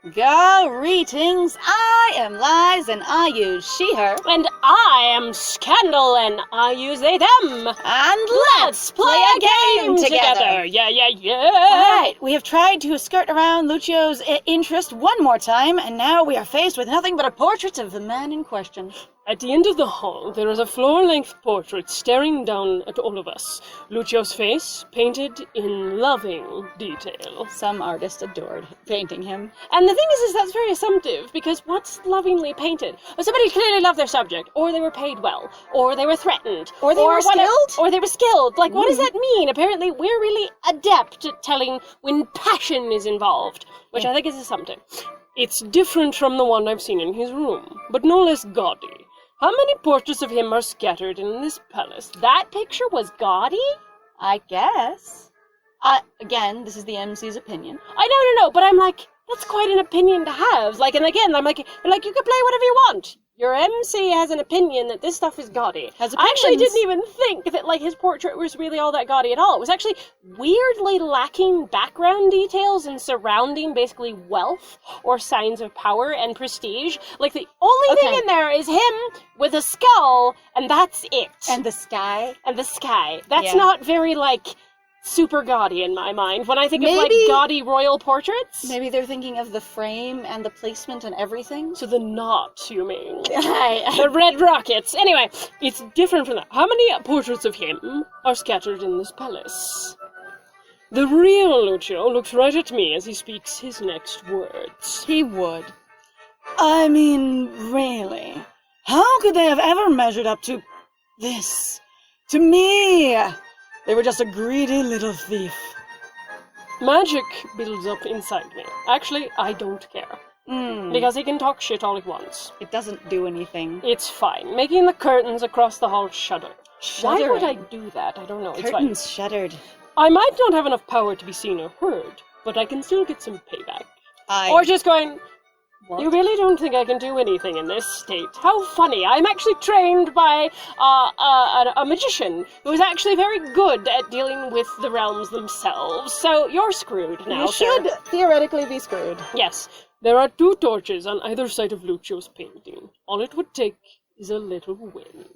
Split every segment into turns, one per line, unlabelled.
Greetings, I am Lies and I use she, her.
And I am Scandal and I use they, them.
And let's play a game together.
Yeah.
Alright, we have tried to skirt around Lucio's interest one more time, and now we are faced with nothing but a portrait of the man in question.
At the end of the hall, there is a floor-length portrait staring down at all of us. Lucio's face, painted in loving detail.
Some artist adored painting him.
And the thing is that's very assumptive, because what's lovingly painted? Well, somebody clearly loved their subject, or they were paid well, or they were threatened,
or they were skilled.
Or they were skilled. Like, what does that mean? Apparently, we're really adept at telling when passion is involved, which I think is assumptive. It's different from the one I've seen in his room, but no less gaudy. How many portraits of him are scattered in this palace? That picture was gaudy?
I guess. Again, this is the MC's opinion.
I know, but I'm like, that's quite an opinion to have. Like, and again, I'm like, you can play whatever you want. Your MC has an opinion that this stuff is gaudy. I actually didn't even think that, like, his portrait was really all that gaudy at all. It was actually weirdly lacking background details and surrounding, basically, wealth or signs of power and prestige. Like, the only thing in there is him with a skull, and that's it.
And the sky.
That's not very, like, super gaudy in my mind. When I think of, like, gaudy royal portraits.
Maybe they're thinking of the frame and the placement and everything.
So the knot, you mean? The red rockets. Anyway, it's different from that. How many portraits of him are scattered in this palace? The real Lucio looks right at me as he speaks his next words.
He would. I mean, really? How could they have ever measured up to this? To me? They were just a greedy little thief.
Magic builds up inside me. Actually, I don't care. Because he can talk shit all at once.
It doesn't do anything.
It's fine. Making the curtains across the hall shudder. Why would I do that? I don't know.
Curtains shuddered.
I might not have enough power to be seen or heard, but I can still get some payback. Or just going, what? You really don't think I can do anything in this state? How funny. I'm actually trained by a magician who is actually very good at dealing with the realms themselves. So you're screwed now,
You should theoretically be screwed.
Yes. There are 2 torches on either side of Lucio's painting. All it would take is a little wind.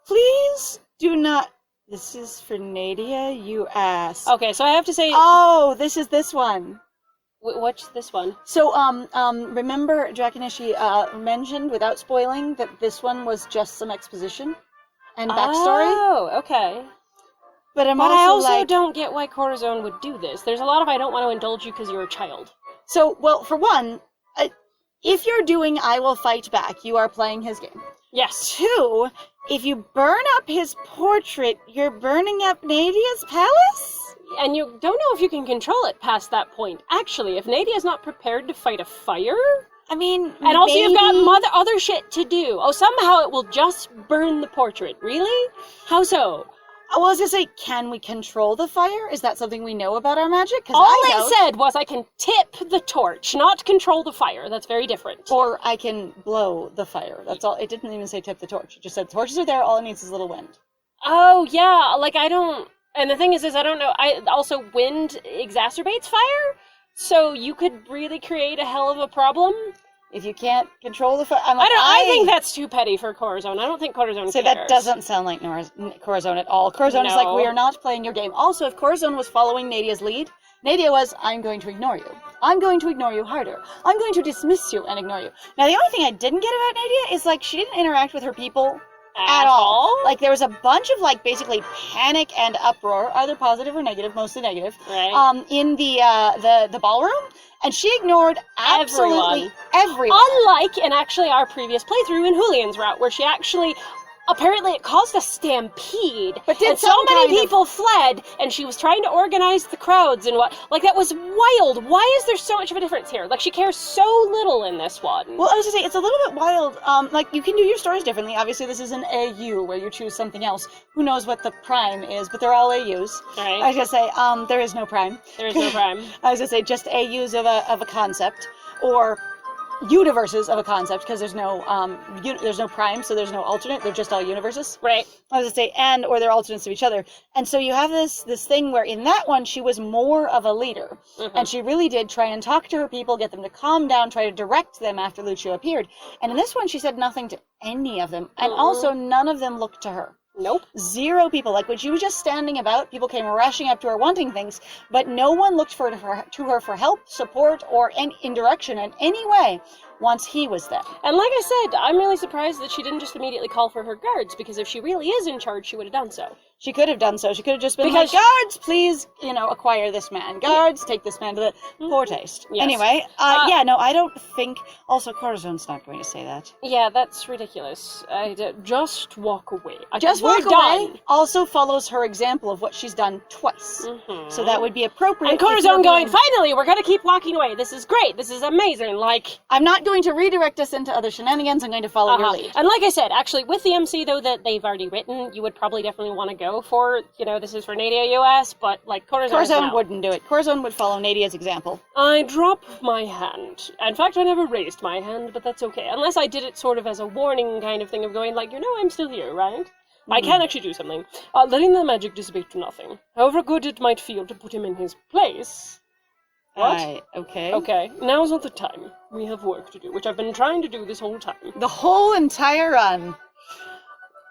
Please do not... This is for Nadia, you ass.
Okay, so I have to say...
Oh, this is this one.
What's this one?
So, remember Drakonishi mentioned, without spoiling, that this one was just some exposition and backstory?
Oh, okay.
But I
also don't get why Corazon would do this. There's a lot of I don't want to indulge you because you're a child.
So, well, for one, if you're doing I will fight back, you are playing his game.
Yes.
2, if you burn up his portrait, you're burning up Nadia's palace?
And you don't know if you can control it past that point. Actually, if Nadia's not prepared to fight a fire...
I mean,
and also you've got other shit to do. Oh, somehow it will just burn the portrait. Really? How so?
I was gonna say, can we control the fire? Is that something we know about our magic?
All it said was I can tip the torch, not control the fire. That's very different.
Or I can blow the fire. That's all. It didn't even say tip the torch. It just said torches are there, all it needs is a little wind.
Oh, yeah. Like, I don't... And the thing is I don't know, also wind exacerbates fire, so you could really create a hell of a problem.
If you can't control the fire...
I think that's too petty for Corazon. I don't think Corazon cares.
That doesn't sound like Corazon at all. Corazon is like, we are not playing your game. Also, if Corazon was following Nadia's lead, Nadia was, I'm going to ignore you. I'm going to ignore you harder. I'm going to dismiss you and ignore you. Now, the only thing I didn't get about Nadia is, like, she didn't interact with her people at all. Like, there was a bunch of, like, basically panic and uproar, either positive or negative, mostly negative,
right.
In the ballroom, and she ignored absolutely everyone.
Unlike in actually our previous playthrough in Julian's route, where she actually... Apparently it caused a stampede, and so many people fled, and she was trying to organize the crowds and what. Like, that was wild. Why is there so much of a difference here? Like, she cares so little in this one.
Well, I was gonna say, it's a little bit wild. Like, you can do your stories differently. Obviously, this is an AU, where you choose something else. Who knows what the prime is, but they're all AUs.
Right.
I was gonna say, there is no prime.
There is no prime.
I was gonna say, just AUs of a concept, or... universes of a concept, because there's no prime, so there's no alternate. They're just all universes.
Right.
I was gonna say, or they're alternates of each other. And so you have this thing where in that one she was more of a leader, and she really did try and talk to her people, get them to calm down, try to direct them after Lucio appeared. And in this one she said nothing to any of them, and also none of them looked to her.
Nope.
0 people. Like when she was just standing about, people came rushing up to her wanting things, but no one looked to her for help, support, or in direction in any way once he was there.
And like I said, I'm really surprised that she didn't just immediately call for her guards, because if she really is in charge, she would have done so.
She could have done so. She could have just been like, guards, please, acquire this man. Guards, take this man to the poor taste. Yes. Anyway, I don't think... Also, Corazone's not going to say that.
Yeah, that's ridiculous. Just walk away.
Just walk away also follows her example of what she's done twice. So that would be appropriate.
And Corazon going, finally, we're going to keep walking away. This is great. This is amazing. Like...
I'm not going to redirect us into other shenanigans. I'm going to follow your lead.
And like I said, actually, with the MC, though, that they've already written, you would probably definitely want to go for, this is for Nadia US, but, like, Corazon
wouldn't do it. Corazon would follow Nadia's example.
I drop my hand. In fact, I never raised my hand, but that's okay. Unless I did it sort of as a warning kind of thing of going, like, I'm still here, right? I can actually do something. Letting the magic dissipate to nothing. However good it might feel to put him in his place. What?
Okay.
Okay, now's not the time. We have work to do, which I've been trying to do this whole time.
The whole entire run.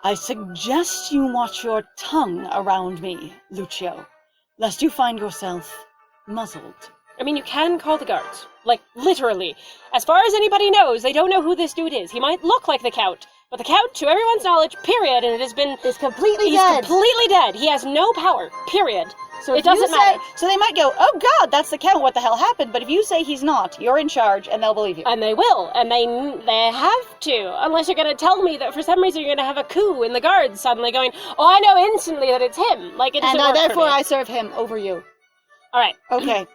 I suggest you watch your tongue around me, Lucio, lest you find yourself muzzled.
I mean, you can call the guards. Like, literally. As far as anybody knows, they don't know who this dude is. He might look like the Count, but the Count, to everyone's knowledge, period, and it has been...
He's completely dead.
He has no power, period.
So
it doesn't matter.
So they might go, oh God, that's the Count, what the hell happened? But if you say he's not, you're in charge, and they'll believe you.
And they will, and they have to. Unless you're going to tell me that for some reason you're going to have a coup in the guards suddenly going, oh, I know instantly that it's him. Like, it doesn't work
therefore
for me.
I serve him over you.
All right.
Okay.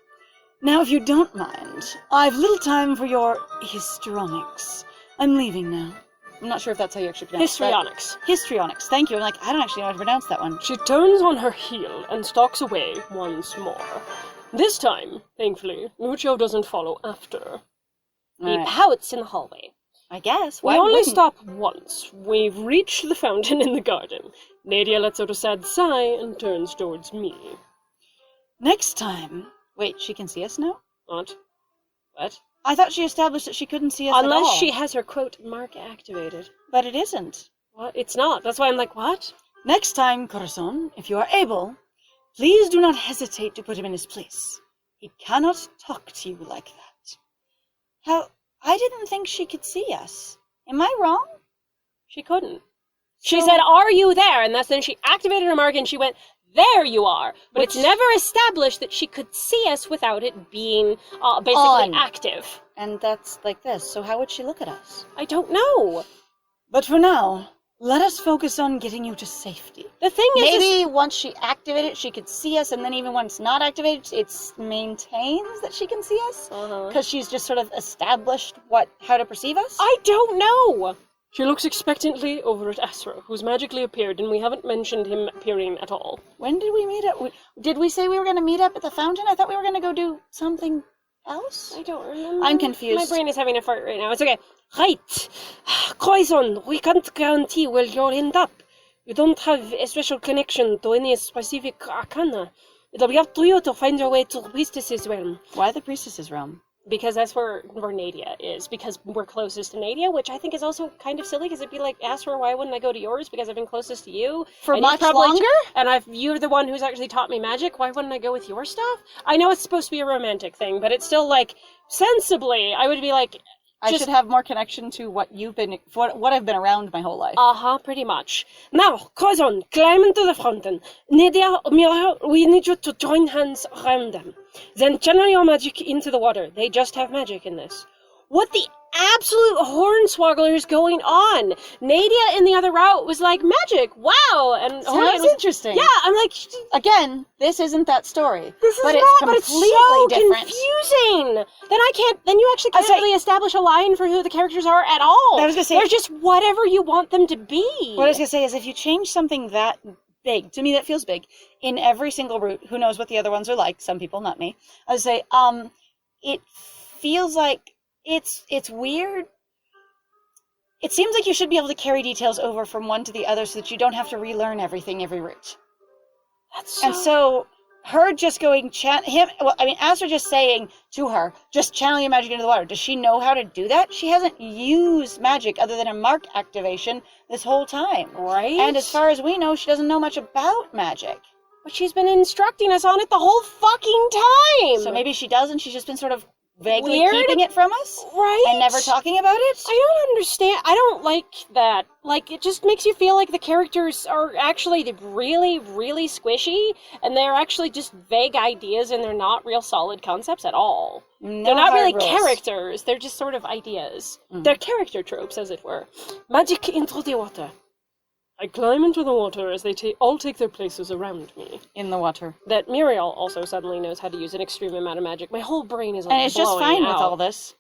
Now, if you don't mind, I've little time for your histrionics. I'm leaving now. I'm not sure if that's how you actually pronounce it.
Histrionics.
Histrionics. Thank you. I'm like, I don't actually know how to pronounce that one.
She turns on her heel and stalks away once more. This time, thankfully, Lucio doesn't follow after. He pouts in the hallway.
I guess.
We only stop once. We've reached the fountain in the garden. Nadia lets out a sad sigh and turns towards me.
Next time... Wait, she can see us now?
What?
I thought she established that she couldn't see us
Unless
at all.
she has her, quote, mark activated.
But it isn't.
What? It's not. That's why I'm like, what?
Next time, Corazon, if you are able, please do not hesitate to put him in his place. He cannot talk to you like that. I didn't think she could see us. Am I wrong?
She couldn't. She said, are you there? And then she activated her mark and she went, there you are. But it's never established that she could see us without it being basically active.
And that's like this. So how would she look at us?
I don't know.
But for now, let us focus on getting you to safety.
The thing is...
Maybe once she activated it, she could see us, and then even when it's not activated, it maintains that she can see us? Because she's just sort of established how to perceive us?
I don't know. She looks expectantly over at Asra, who's magically appeared, and we haven't mentioned him appearing at all.
When did we meet up? Did we say we were going to meet up at the fountain? I thought we were going to go do something else?
I don't remember.
I'm confused.
My brain is having a fart right now. It's okay. Right. Corazon, we can't guarantee where you'll end up. You don't have a special connection to any specific arcana. It'll be up to you to find your way to the priestess's realm.
Why the priestess's realm?
Because that's where Nadia is, because we're closest to Nadia, which I think is also kind of silly, because it'd be like, ask her, why wouldn't I go to yours? Because I've been closest to you.
For much longer?
And you're the one who's actually taught me magic, why wouldn't I go with your stuff? I know it's supposed to be a romantic thing, but it's still like, sensibly, I would be like...
I should have more connection to what I've been around my whole life.
Pretty much. Now, Corazon, climb into the fountain. Nadia, Mira, we need you to join hands around them. Then channel your magic into the water. They just have magic in this. What the absolute hornswoggle is going on? Nadia in the other route was like, magic, wow! And
sounds interesting.
Yeah, I'm like...
Again, this isn't that story.
This is
but
not,
it's
but it's
completely
so
different.
Confusing! Then you actually can't really establish a line for who the characters are at all.
I was gonna say...
They're just whatever you want them to be.
What I was going to say is, if you change something that big, to me that feels big, in every single route, who knows what the other ones are like, some people, not me, I would say, it feels like it's weird. It seems like you should be able to carry details over from one to the other so that you don't have to relearn everything every route. And so her just going Astra just saying to her, just channel your magic into the water. Does she know how to do that? She hasn't used magic other than a mark activation this whole time.
Right.
And as far as we know, she doesn't know much about magic.
But she's been instructing us on it the whole fucking time.
So maybe she does, and she's just been sort of vaguely keeping it from us?
Right?
And never talking about it?
I don't understand. I don't like that. Like, it just makes you feel like the characters are actually really, really squishy, and they're actually just vague ideas, and they're not real solid concepts at all.
No,
they're not really
rules.
characters. They're just sort of ideas. They're character tropes, as it were. Magic into the water. I climb into the water as they all take their places around me.
In the water.
That Muriel also suddenly knows how to use an extreme amount of magic. My whole brain is
and it's just fine
out.
with all this.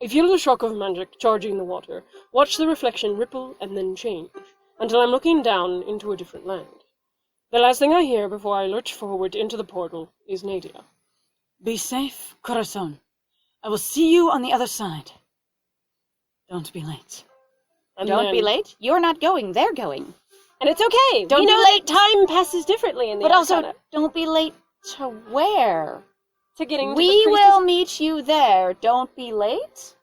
I feel the shock of magic charging the water. Watch the reflection ripple and then change, until I'm looking down into a different land. The last thing I hear before I lurch forward into the portal is Nadia.
Be safe, Corazon. I will see you on the other side. Don't be late. Don't be late. You're not going. They're going.
And it's okay.
Don't
be
late.
Time passes differently in the
But
Arcana.
also, don't be late to where?
To getting
We will meet you there. Don't be late.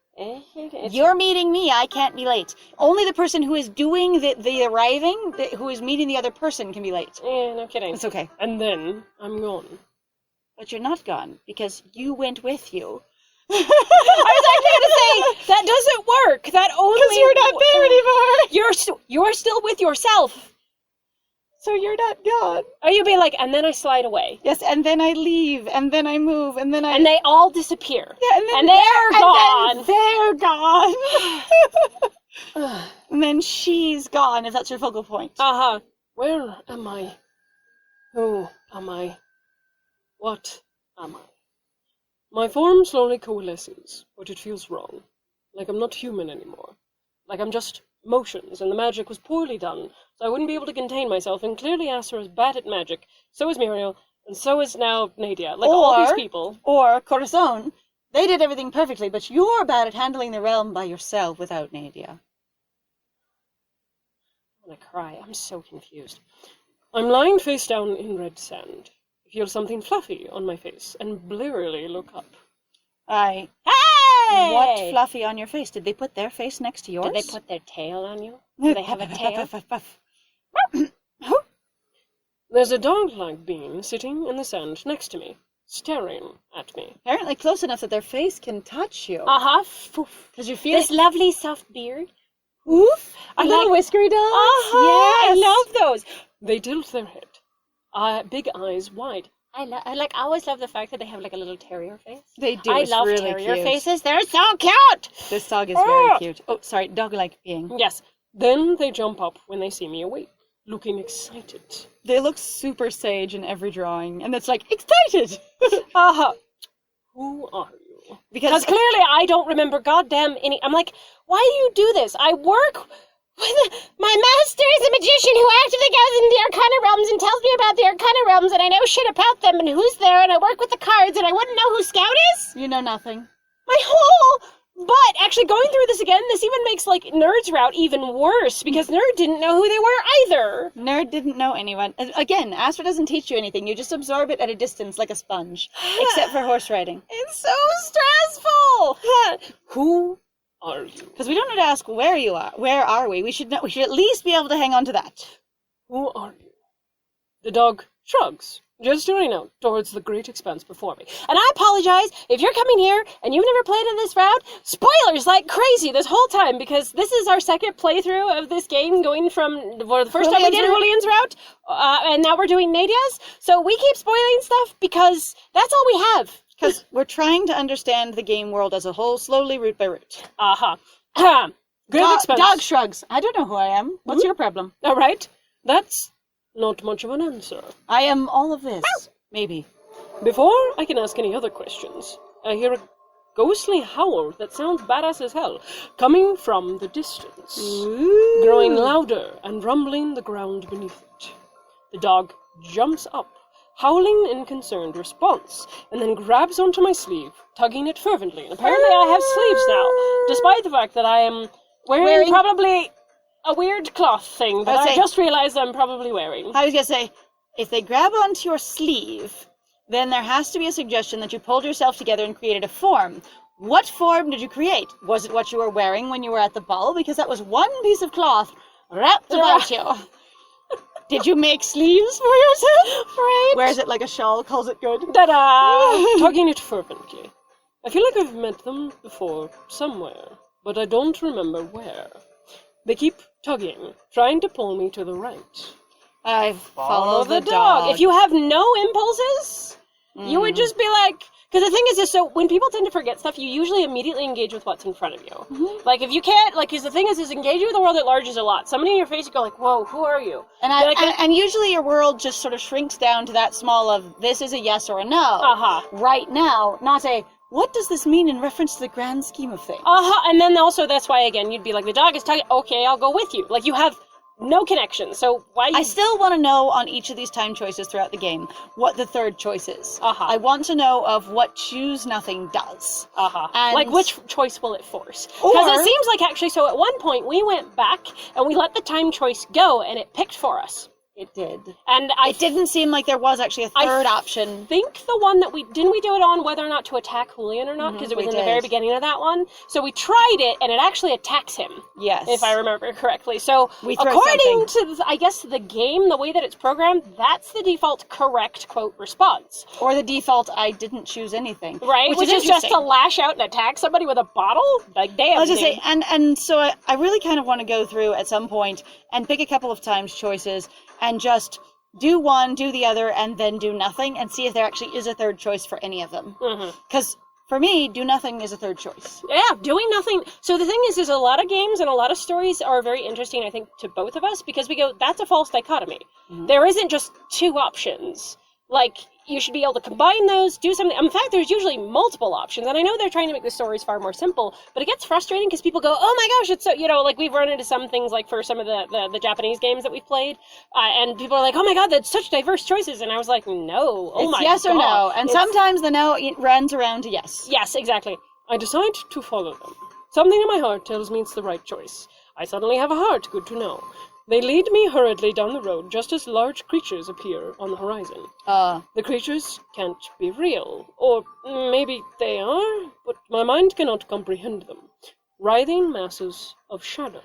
You're meeting me. I can't be late. Only the person who is doing the arriving, who is meeting the other person, can be late.
Yeah, no kidding.
It's okay.
And then I'm gone.
But you're not gone, because you went with you.
I was actually going to say, that doesn't work. That only...
Because you're not there anymore.
You're still with yourself.
So you're not gone.
Or you'd be like, and then I slide away.
Yes, and then I leave, and then I move, and then I...
And they all disappear.
Yeah,
and they're gone.
And they're gone. And then she's gone, if that's your focal point.
Uh-huh. Where am I? Who am I? What am I? My form slowly coalesces, but it feels wrong. Like I'm not human anymore. Like I'm just motions, and the magic was poorly done, so I wouldn't be able to contain myself, and clearly Astra is bad at magic, so is Muriel, and so is now Nadia. Like all these people.
Or Corazon. They did everything perfectly, but you're bad at handling the realm by yourself without Nadia.
I'm gonna cry. I'm so confused. I'm lying face down in red sand. I feel something fluffy on my face, and blearily look up.
Hey! What fluffy on your face? Did they put their face next to yours?
Did they put their tail on you? Do they have a tail? There's a dog-like being sitting in the sand next to me, staring at me.
Apparently close enough that their face can touch you.
Uh-huh.
Because you feel
this lovely soft beard.
Oof!
A
little whiskery dogs.
Uh-huh.
Yes.
I love those. They tilt their head. Big eyes wide. I always love the fact that they have like a little terrier face.
They do.
I
It's
love
really
terrier
cute.
faces. They're so cute.
This dog is very cute. Oh, sorry, dog-like being.
Yes. Then they jump up when they see me awake, looking excited.
They look super sage in every drawing, and it's like, excited!
Uh-huh. Who are you? Because clearly I don't remember goddamn any... I'm like, why do you do this? I work... My master is a magician who actively goes into the Arcana realms and tells me about the Arcana realms, and I know shit about them and who's there, and I work with the cards, and I wouldn't know who Scout is?
You know nothing.
My whole... But actually going through this again, this even makes like Nerd's route even worse, because Nerd didn't know who they were either.
Nerd didn't know anyone. Again, Astra doesn't teach you anything. You just absorb it at a distance like a sponge. Except for horse riding.
It's so stressful! Who are you?
Because we don't need to ask where you are. Where are we? We should at least be able to hang on to that.
Who are you? The dog shrugs, gesturing out towards the great expanse before me. And I apologize if you're coming here and you've never played in this route. Spoilers like crazy this whole time, because this is our second playthrough of this game, going from the first time we did Julian's route, and now we're doing Nadia's. So we keep spoiling stuff because that's all we have.
Because we're trying to understand the game world as a whole, slowly, route by route.
Uh-huh. Great expanse.
Dog shrugs. I don't know who I am. What's your problem?
All right. That's not much of an answer.
I am all of this. Maybe.
Before I can ask any other questions, I hear a ghostly howl that sounds badass as hell, coming from the distance, growing louder and rumbling the ground beneath it. The dog jumps up, howling in concerned response, and then grabs onto my sleeve, tugging it fervently. And apparently I have sleeves now, despite the fact that I am wearing probably a weird cloth thing that I just realized I'm probably wearing.
I was going to say, if they grab onto your sleeve, then there has to be a suggestion that you pulled yourself together and created a form. What form did you create? Was it what you were wearing when you were at the ball? Because that was one piece of cloth wrapped about you. Did you make sleeves for yourself?
Right.
Wears it like a shawl, calls it good.
Ta-da! Tugging it fervently. I feel like I've met them before, somewhere, but I don't remember where. They keep tugging, trying to pull me to the right.
I follow the dog.
If you have no impulses, you would just be like... Because the thing is, so when people tend to forget stuff, you usually immediately engage with what's in front of you. Mm-hmm. Like, if you can't, like, because the thing is engaging with the world at large is a lot. Somebody in your face, you go like, whoa, who are you?
And usually your world just sort of shrinks down to that small of, this is a yes or a no. Right now, not a, what does this mean in reference to the grand scheme of things?
And then also, that's why, again, you'd be like, the dog is tugging, okay, I'll go with you. Like, you have... no connection, so why...
I still want to know on each of these time choices throughout the game what the third choice is. I want to know of what choose nothing does. And
like, which choice will it force? Because it seems like, actually, so at one point, we went back, and we let the time choice go, and it picked for us.
It did.
And
it didn't seem like there was actually a third option.
I think the one that didn't we do it on whether or not to attack Julian or not? Because it was in the very beginning of that one. So we tried it, and it actually attacks him.
Yes.
If I remember correctly. So according to, I guess, the game, the way that it's programmed, that's the default correct, quote, response.
Or the default, I didn't choose anything.
Right, which is just to lash out and attack somebody with a bottle? Like, damn.
I was just say, and so I really kind of want to go through at some point and pick a couple of times choices and just do one, do the other, and then do nothing, and see if there actually is a third choice for any of them. Because for me, do nothing is a third choice.
Yeah, doing nothing. So the thing is a lot of games and a lot of stories are very interesting, I think, to both of us, because we go, that's a false dichotomy. There isn't just two options. Like, you should be able to combine those, do something. In fact, there's usually multiple options, and I know they're trying to make the stories far more simple, but it gets frustrating because people go, oh my gosh, it's so, like, we've run into some things, like, for some of the Japanese games that we've played, and people are like, oh my god, that's such diverse choices, and I was like, no, oh my god.
It's yes or no, and sometimes the no runs around to yes.
Yes, exactly. I decide to follow them. Something in my heart tells me it's the right choice. I suddenly have a heart, good to know. They lead me hurriedly down the road just as large creatures appear on the horizon. The creatures can't be real. Or maybe they are, but my mind cannot comprehend them. Writhing masses of shadow.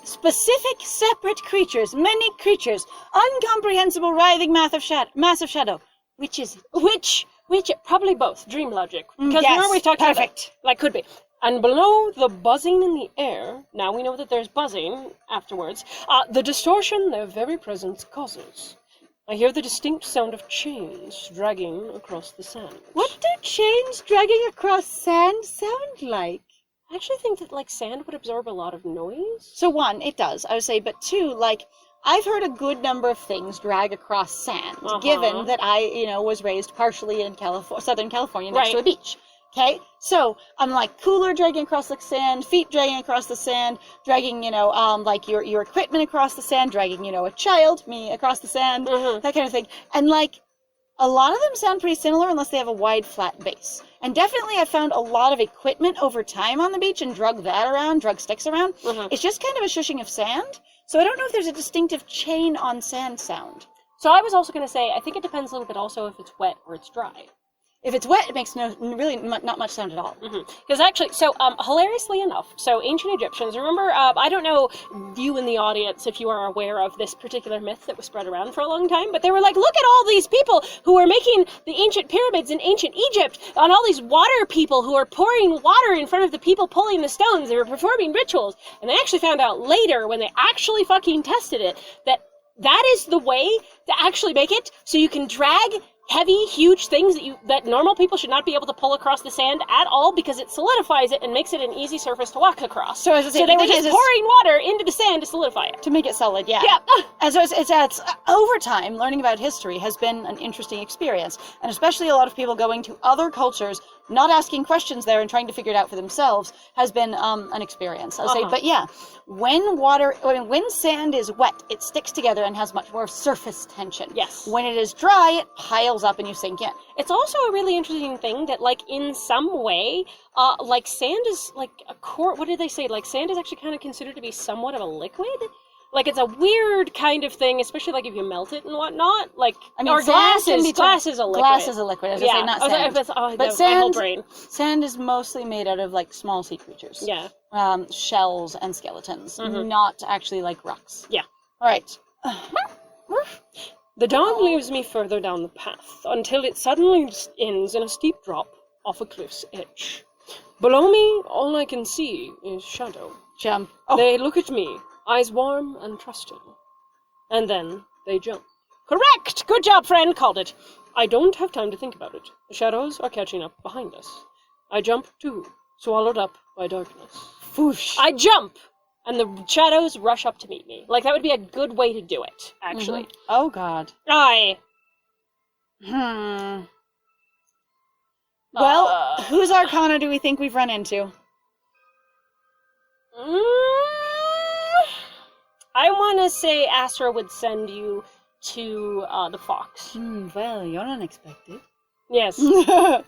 Specific, separate creatures, many creatures, incomprehensible writhing mass of shadow. Which is it?
Which, probably both. Dream logic. Because remember we talked about that. Like, could be. And below the buzzing in the air, now we know that there's buzzing afterwards, the distortion their very presence causes. I hear the distinct sound of chains dragging across the sand.
What do chains dragging across sand sound like?
I actually think that, like, sand would absorb a lot of noise.
So one, it does, I would say, but two, like, I've heard a good number of things drag across sand, given that I, was raised partially in Southern California next to a beach. Okay, so I'm like cooler dragging across the sand, feet dragging across the sand, dragging, like your equipment across the sand, dragging, a child, me, across the sand, that kind of thing. And like, a lot of them sound pretty similar unless they have a wide, flat base. And definitely I found a lot of equipment over time on the beach and drug sticks around. It's just kind of a shushing of sand. So I don't know if there's a distinctive chain on sand sound.
So I was also going to say, I think it depends a little bit also if it's wet or it's dry.
If it's wet, it makes really not much sound at all.
Because actually, so hilariously enough, so ancient Egyptians, remember, I don't know you in the audience if you are aware of this particular myth that was spread around for a long time, but they were like, look at all these people who are making the ancient pyramids in ancient Egypt, and all these water people who are pouring water in front of the people pulling the stones. They were performing rituals, and they actually found out later, when they actually fucking tested it, that is the way to actually make it so you can drag heavy, huge things that normal people should not be able to pull across the sand at all, because it solidifies it and makes it an easy surface to walk across. So they were just pouring water into the sand to solidify it.
To make it solid, yeah. And so it's over time, learning about history has been an interesting experience. And especially a lot of people going to other cultures not asking questions there and trying to figure it out for themselves has been an experience. I'll say, but yeah, when sand is wet, it sticks together and has much more surface tension.
Yes.
When it is dry, it piles up and you sink in.
It's also a really interesting thing that, like, in some way, like, sand is, like, a core... What did they say? Like, sand is actually kind of considered to be somewhat of a liquid? Like, it's a weird kind of thing, especially, like, if you melt it and whatnot. Like, I mean, or glass is a liquid.
Glass is a liquid. I was going to say, not sand. But sand,
my whole brain.
Sand is mostly made out of, like, small sea creatures.
Yeah.
Shells and skeletons, not actually, like, rocks.
Yeah.
All right.
The dawn leaves me further down the path, until it suddenly ends in a steep drop off a cliff's edge. Below me, all I can see is shadow.
Jump.
Oh. They look at me, eyes warm and trusting. And then they jump. Correct! Good job, friend! Called it. I don't have time to think about it. The shadows are catching up behind us. I jump too, swallowed up by darkness.
Whoosh.
I jump! And the shadows rush up to meet me. Like, that would be a good way to do it, actually.
Oh, God. Well, whose Arcana do we think we've run into?
I want to say Astra would send you to the fox.
Well, you're unexpected.
Yes. The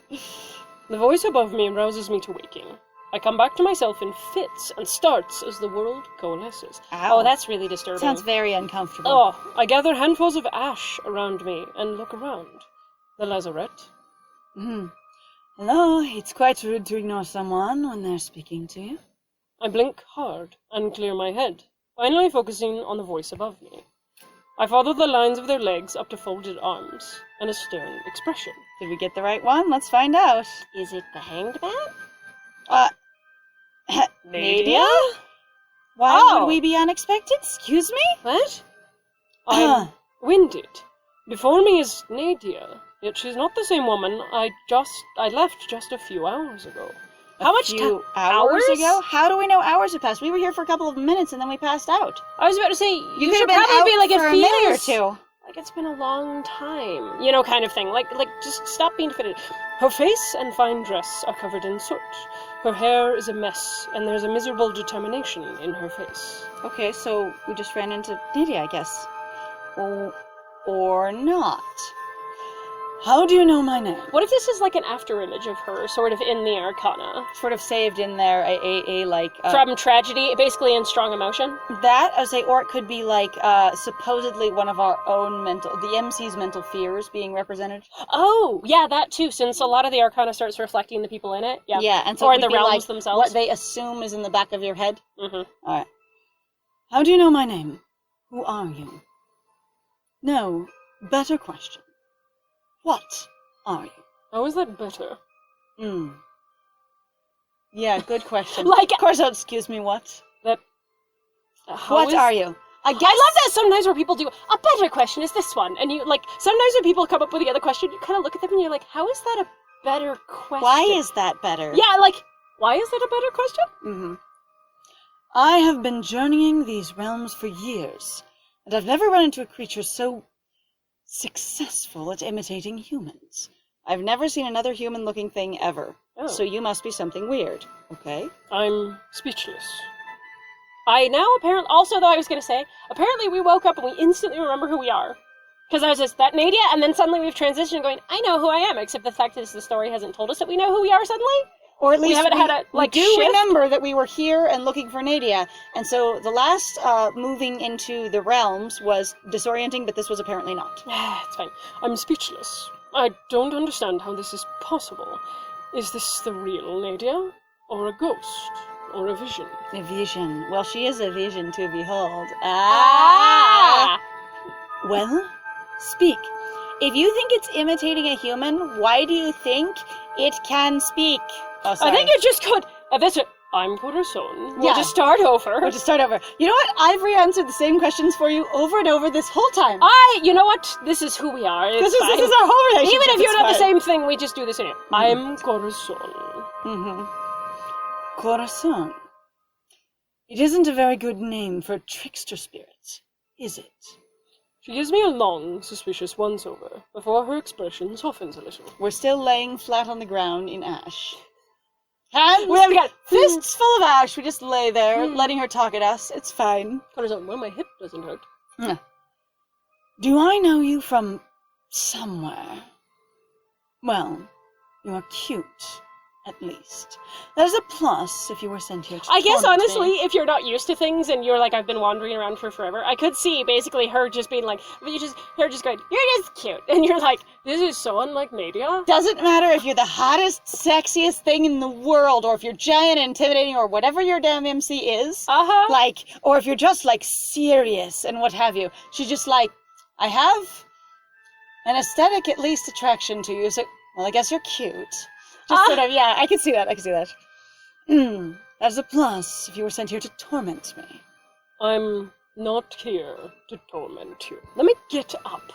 voice above me rouses me to waking. I come back to myself in fits and starts as the world coalesces.
Ow.
Oh, that's really disturbing.
Sounds very uncomfortable.
Oh, I gather handfuls of ash around me and look around. The lazarette.
Hello, it's quite rude to ignore someone when they're speaking to you.
I blink hard and clear my head, finally focusing on the voice above me. I follow the lines of their legs up to folded arms and a stern expression.
Did we get the right one? Let's find out.
Is it the hanged man?
Nadia? Why would we be unexpected? Excuse me?
What? I'm winded. Before me is Nadia, yet she's not the same woman I left just a few hours ago.
How much hours ago? How do we know hours have passed? We were here for a couple of minutes and then we passed out.
I was about to say, you should probably be like, it feels a minute or two. Like it's been a long time. You know, kind of thing. Like just stop being defeated. Her face and fine dress are covered in soot. Her hair is a mess, and there's a miserable determination in her face.
Okay, so we just ran into Nadia, I guess. Or not. How do you know my name?
What if this is like an after image of her, sort of in the Arcana?
Sort of saved in there, like...
from tragedy, basically in strong emotion?
That, I would say, or it could be like, supposedly one of our own the MC's mental fears being represented.
Oh, yeah, that too, since a lot of the Arcana starts reflecting the people in it. Yeah,
yeah, and so
or the realms themselves.
What they assume is in the back of your head.
Alright.
How do you know my name? Who are you? No, better question. What are you?
How is that better?
Yeah, good question.
Like,
of course, excuse me, what? What are you?
I love that sometimes where people do, a better question is this one. And you, like, sometimes when people come up with the other question, you kind of look at them and you're like, how is that a better question?
Why is that better?
Yeah, like, why is that a better question?
I have been journeying these realms for years, and I've never run into a creature so successful at imitating humans. I've never seen another human-looking thing ever. Oh. So you must be something weird, okay?
I'm speechless. I now apparently... Also, though, I was going to say, apparently we woke up and we instantly remember who we are. Because I was just, that Nadia? And then suddenly we've transitioned going, I know who I am, except the fact is the story hasn't told us that we know who we are suddenly.
Or at least
we haven't had a, like,
we do remember that we were here and looking for Nadia. And so the last moving into the realms was disorienting, but this was apparently not.
It's fine. I'm speechless. I don't understand how this is possible. Is this the real Nadia? Or a ghost? Or a vision?
A vision. Well, she is a vision to behold. Well, speak. If you think it's imitating a human, why do you think it can speak? Oh,
I think it just could. I'm Corazon. We'll just start over.
You know what? I've re-answered the same questions for you over and over this whole time.
You know what? This is who we are. This is
our whole relationship.
Even if you're not the same thing, we just do this anyway. I'm Corazon.
Corazon. It isn't a very good name for trickster spirits, is it?
She gives me a long, suspicious once-over, before her expression softens a little.
We're still laying flat on the ground in ash. Hands,
we haven't got
fists full of ash. We just lay there, letting her talk at us. It's fine.
Well, my hip doesn't hurt.
Do I know you from somewhere? Well, you are cute, at least. That is a plus if you were sent here to
I guess,
torment
honestly,
me.
if you're not used to things and you're like, I've been wandering around for forever, I could see basically her just being like, her just going, you're just cute. And you're like, this is so unlike Nadia.
Doesn't matter if you're the hottest, sexiest thing in the world, or if you're giant and intimidating, or whatever your damn MC is. Like, or if you're just, like, serious and what have you. She's just like, I have an aesthetic, at least, attraction to you, so, well, I guess you're cute. Just sort of, yeah, I can see that. That's a plus if you were sent here to torment me.
I'm not here to torment you. Let me get up.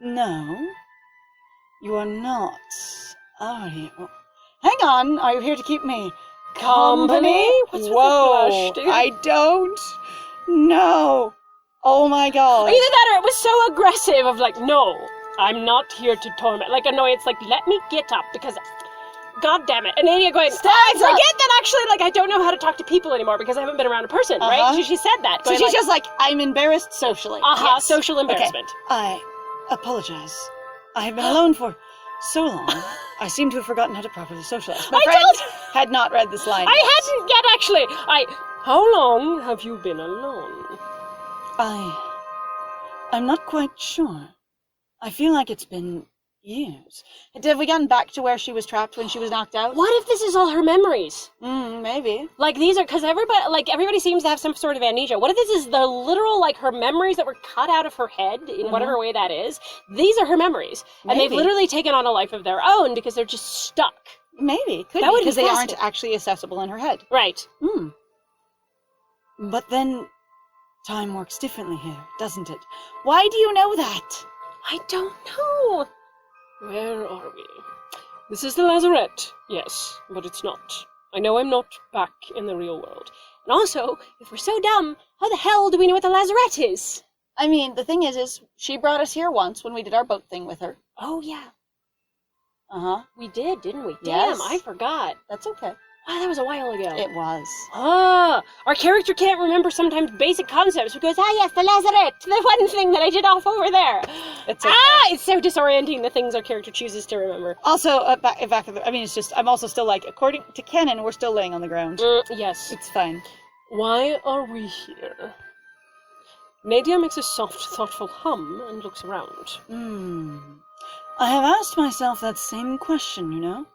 No, you are not, are you? Hang on, are you here to keep me company?
What's with the
Whoa,
blush, dude?
I don't know. Oh my god.
Either that or it was so aggressive of like, no, I'm not here to torment. Like, annoyance, like, let me get up because, god damn it. And Nadia going, I forget that actually, like, I don't know how to talk to people anymore because I haven't been around a person, right? She said that.
So she's just like, I'm embarrassed socially.
Yes. Social embarrassment.
Okay. I apologize. I have been alone for so long. I seem to have forgotten how to properly socialize. My friend had not read this line.
I hadn't yet, actually. How long have you been alone?
I'm not quite sure. I feel like it's been years. Have we gotten back to where she was trapped when she was knocked out?
What if this is all her memories?
Maybe.
Like, these are, because everybody seems to have some sort of amnesia. What if this is the literal, like, her memories that were cut out of her head, in whatever way that is? These are her memories.
Maybe.
And they've literally taken on a life of their own because they're just stuck.
Maybe. Could
that
be,
would
because
be
they aren't actually accessible in her head.
Right.
But then, time works differently here, doesn't it? Why do you know that?
I don't know. Where are we? This is the lazarette, yes, but it's not. I know I'm not back in the real world. And also, if we're so dumb, how the hell do we know what the lazarette is?
I mean, the thing is she brought us here once when we did our boat thing with her.
Oh, yeah.
We
did, didn't we?
Yes.
Damn, I forgot.
That's okay.
Wow, that was a while ago.
It was.
Our character can't remember sometimes basic concepts because, yes, the lazarette, the one thing that I did off over there.
It's okay.
It's so disorienting, the things our character chooses to remember.
Also, back of the, I mean, it's just, I'm also still like, according to canon, we're still laying on the ground.
Yes.
It's fine.
Why are we here? Nadia makes a soft, thoughtful hum and looks around.
I have asked myself that same question, you know?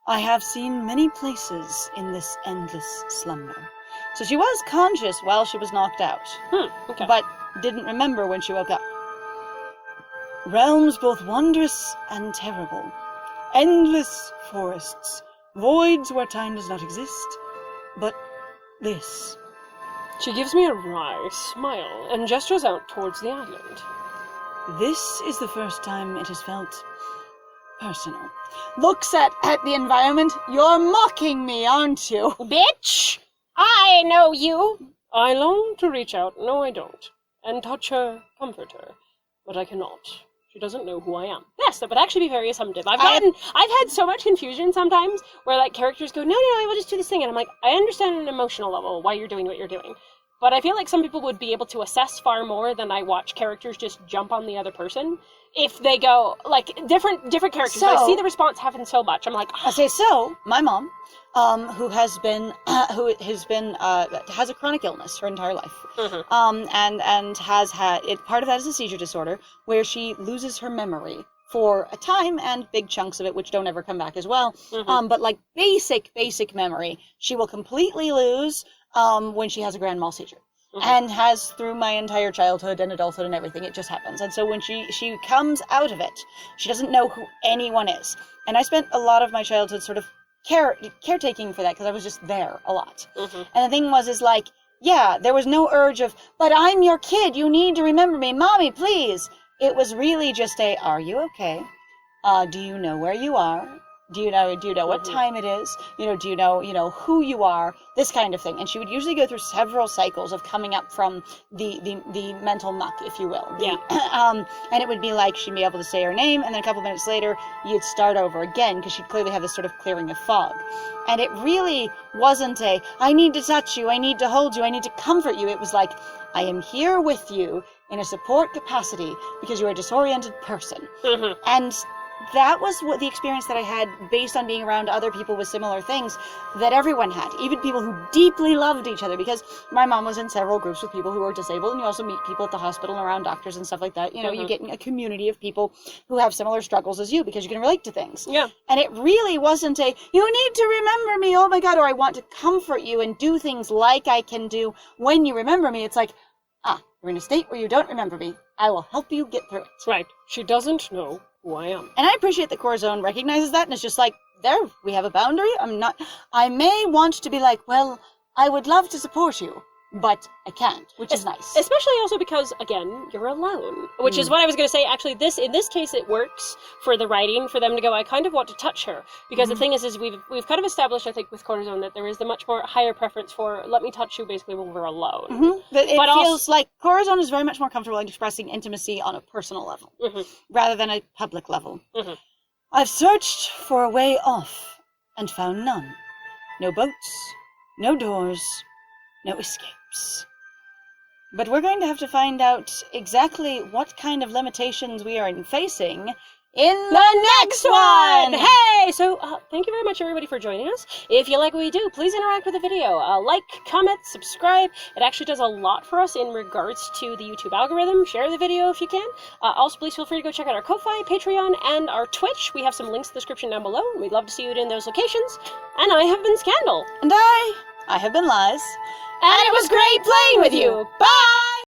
I have seen many places in this endless slumber. So she was conscious while she was knocked out.
Okay.
But didn't remember when she woke up. Realms both wondrous and terrible. Endless forests. Voids where time does not exist. But this.
She gives me a wry smile and gestures out towards the island.
This is the first time it has felt personal. Looks at the environment. You're mocking me, aren't you?
Bitch! I know you! I long to reach out, no I don't, and touch her, comfort her, but I cannot. She doesn't know who I am. Yes, that would actually be very assumptive. I've had so much confusion sometimes where like characters go, no, I will just do this thing, and I'm like, I understand on an emotional level why you're doing what you're doing. But I feel like some people would be able to assess far more than I watch characters just jump on the other person. If they go, like, different characters, so, I see the response happen so much. I'm like,
I say, so, my mom, who has a chronic illness her entire life, and has had, part of that is a seizure disorder, where she loses her memory for a time, and big chunks of it, which don't ever come back as well, but like basic memory, she will completely lose, when she has a grand mal seizure. And has through my entire childhood and adulthood and everything. It just happens. And so when she comes out of it, she doesn't know who anyone is. And I spent a lot of my childhood sort of caretaking for that because I was just there a lot. And the thing is like, yeah, there was no urge of, but I'm your kid, you need to remember me, mommy, please. It was really just are you okay? Do you know where you are? Do you know what time it is? Do you know who you are? This kind of thing. And she would usually go through several cycles of coming up from the mental muck, if you will. And it would be like she'd be able to say her name, and then a couple minutes later, you'd start over again, because she'd clearly have this sort of clearing of fog. And it really wasn't I need to touch you, I need to hold you, I need to comfort you. It was like, I am here with you in a support capacity because you're a disoriented person. And that was what the experience that I had based on being around other people with similar things that everyone had, even people who deeply loved each other, because my mom was in several groups with people who were disabled, and you also meet people at the hospital and around doctors and stuff like that. You get in a community of people who have similar struggles as you because you can relate to things. Yeah. And it really wasn't you need to remember me, oh my God, or I want to comfort you and do things like I can do when you remember me. It's like, you're in a state where you don't remember me. I will help you get through it.
Right. She doesn't know who I am.
And I appreciate that Corazon recognizes that, and it's just like, there, we have a boundary. I may want to be like, well, I would love to support you, but I can't, which is nice.
Especially also because, again, you're alone. Which is what I was going to say. Actually, in this case, it works for the writing, for them to go, I kind of want to touch her. Because the thing is we've kind of established, I think, with Corazon that there is the much more higher preference for, let me touch you basically when we're alone.
But it feels like Corazon is very much more comfortable in expressing intimacy on a personal level, rather than a public level. I've searched for a way off and found none. No boats, no doors, no escapes. But we're going to have to find out exactly what kind of limitations we are facing in the next one!
Hey! So, thank you very much, everybody, for joining us. If you like what we do, please interact with the video. Like, comment, subscribe. It actually does a lot for us in regards to the YouTube algorithm. Share the video if you can. Also, please feel free to go check out our Ko-Fi, Patreon, and our Twitch. We have some links in the description down below, and we'd love to see you in those locations. And I have been Scandal.
And I have been Liz.
And it was great playing with you. Bye!